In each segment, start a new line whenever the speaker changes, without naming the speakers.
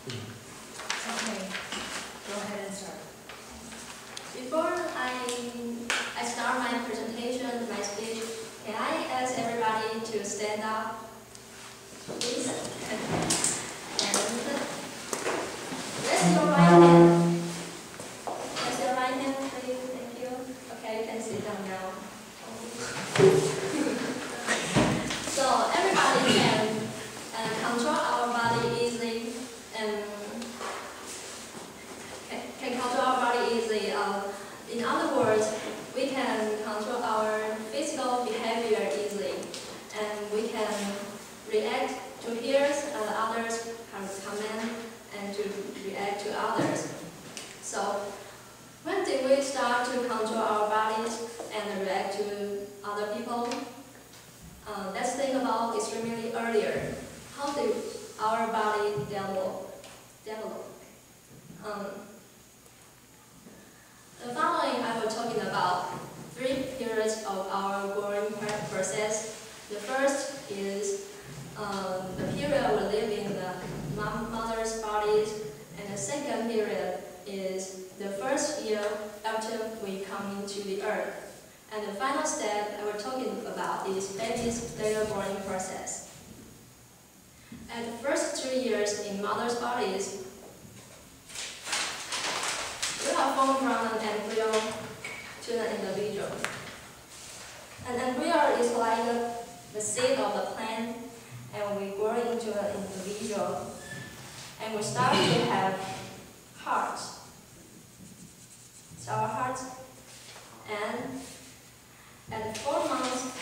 Okay, go ahead and start.
Before I start my presentation, my speech, can I ask everybody to stand up, please? And raise your right hand. Raise your right hand, please. Thank you. Okay, you can sit down now. So everybody can control our body easily and can control our body easily. In other words, we can control our physical behavior easily, and we can react to peers and others' command and to react to others. So, when did we start to control our bodies and react to other people? Let's think about extremely earlier. How did our body develop? The following I was talking about 3 periods of our growing process. The first is the period we live in the mother's bodies, and the second period is the first year after we come into the earth. And the final step I was talking about is baby's later growing process. At the first 3 years in mother's bodies, we are formed from an embryo to an individual. An embryo is like the seed of the plant, and we grow into an individual. And we start to have hearts. It's our hearts. And at 4 months,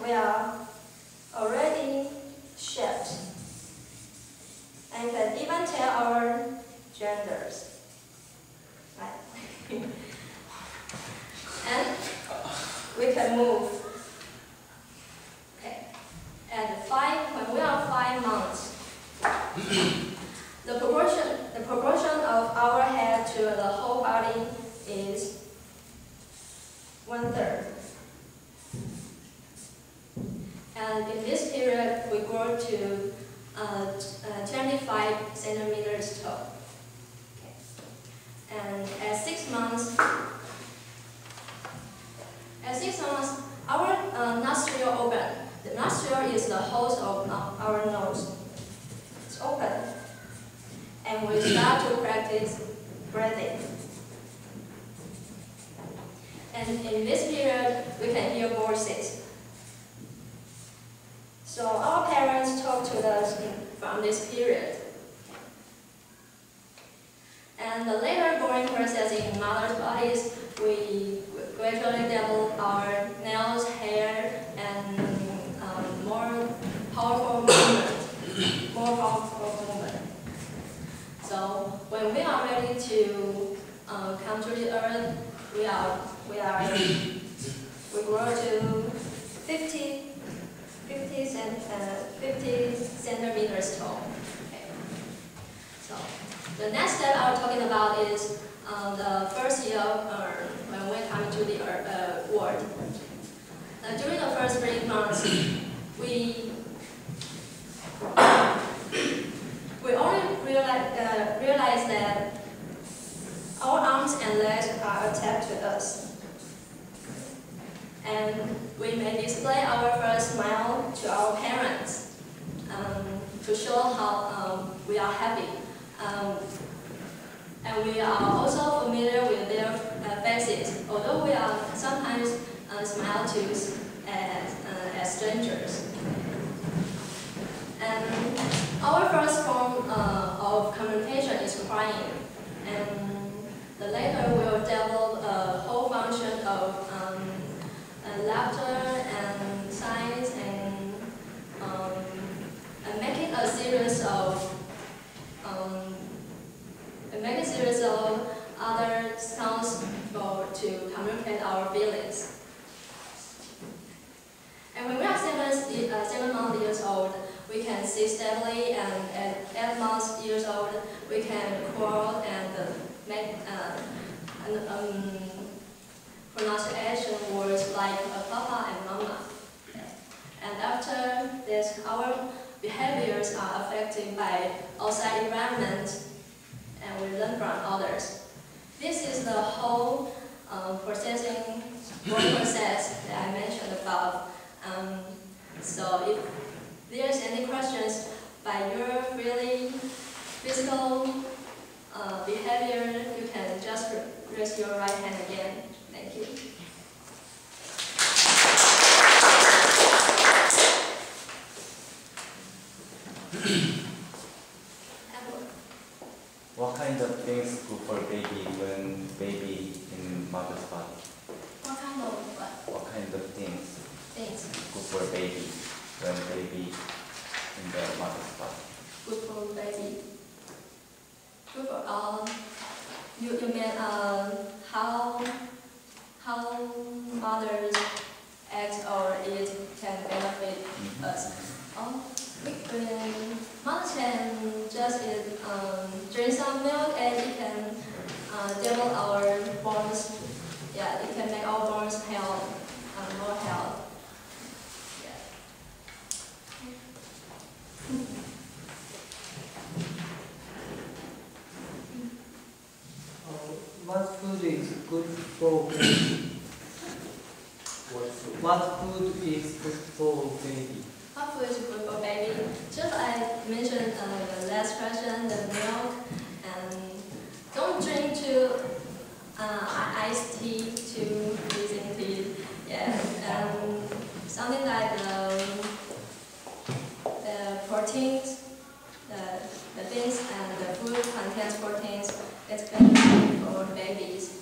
we are already shaped and can even tell our genders. Right? And we can move. Okay. When we are 5 months, the proportion of our head to the whole body is 1/3. And in this period, we grow to 25 centimeters tall. Okay. And at 6 months, our nostril open. The nostril is the host of our nose. It's open. And we start to practice breathing. And in this period, we can hear voices. So our parents talk to us from this period. And the later growing process in mother's bodies, we gradually develop our nails, hair, and more powerful movement. So when we are ready to come to the earth, we grow to 50 centimeters tall. Okay. So the next step I was talking about is the first year when we come to the world. During the first 3 months, we only realize that our arms and legs are attached to us. And we may display our first smile to our parents to show how we are happy. And we are also familiar with their faces, although we are sometimes smile to as strangers. And our first form of communication is crying, and the later will develop a whole function of laughter and signs and making a series of other sounds to communicate our feelings. And when we are 7 months old, we can see steadily, and at 8 months years old, we can crawl and make pronunciation words like papa and mama. And after this, our behaviors are affected by outside environment, and we learn from others. This is the whole processing growth process that I mentioned about. So if there's any questions by your really physical behavior, you can just raise your right hand again. Thank you.
What kind of things good for baby when baby in mother's body?
What kind of what?
What kind of things
Things
good for baby when baby in the mother's body?
good for baby? Good for you mean how mothers act or it can benefit us? Oh, when mothers can just drink some milk and it can develop our bones. Yeah, it can make our bones health, more health. Yeah.
What food is good for baby? What food is good for baby?
What food is good for baby? Just I mentioned the last question, the milk, and don't drink too iced tea, too freezing tea. Yeah, something like the proteins, the beans and the food contains proteins. It's better for babies.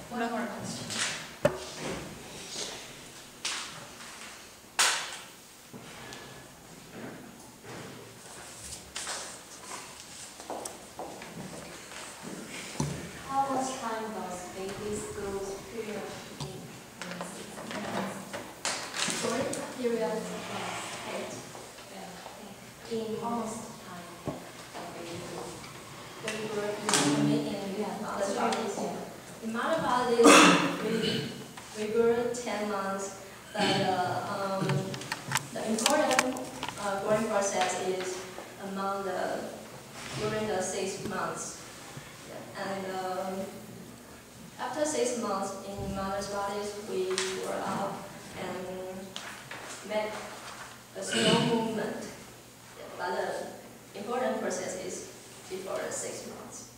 One more question.
How much time does baby's growth period in 6 months?
Sorry, period. 8.
In months time of baby growth.
Baby growth in mother's bodies. In mother bodies, we grow 10 months, but the important growing process is during the 6 months. And after 6 months in mother's bodies, we grow up and make a slow movement. But the important process is before 6 months.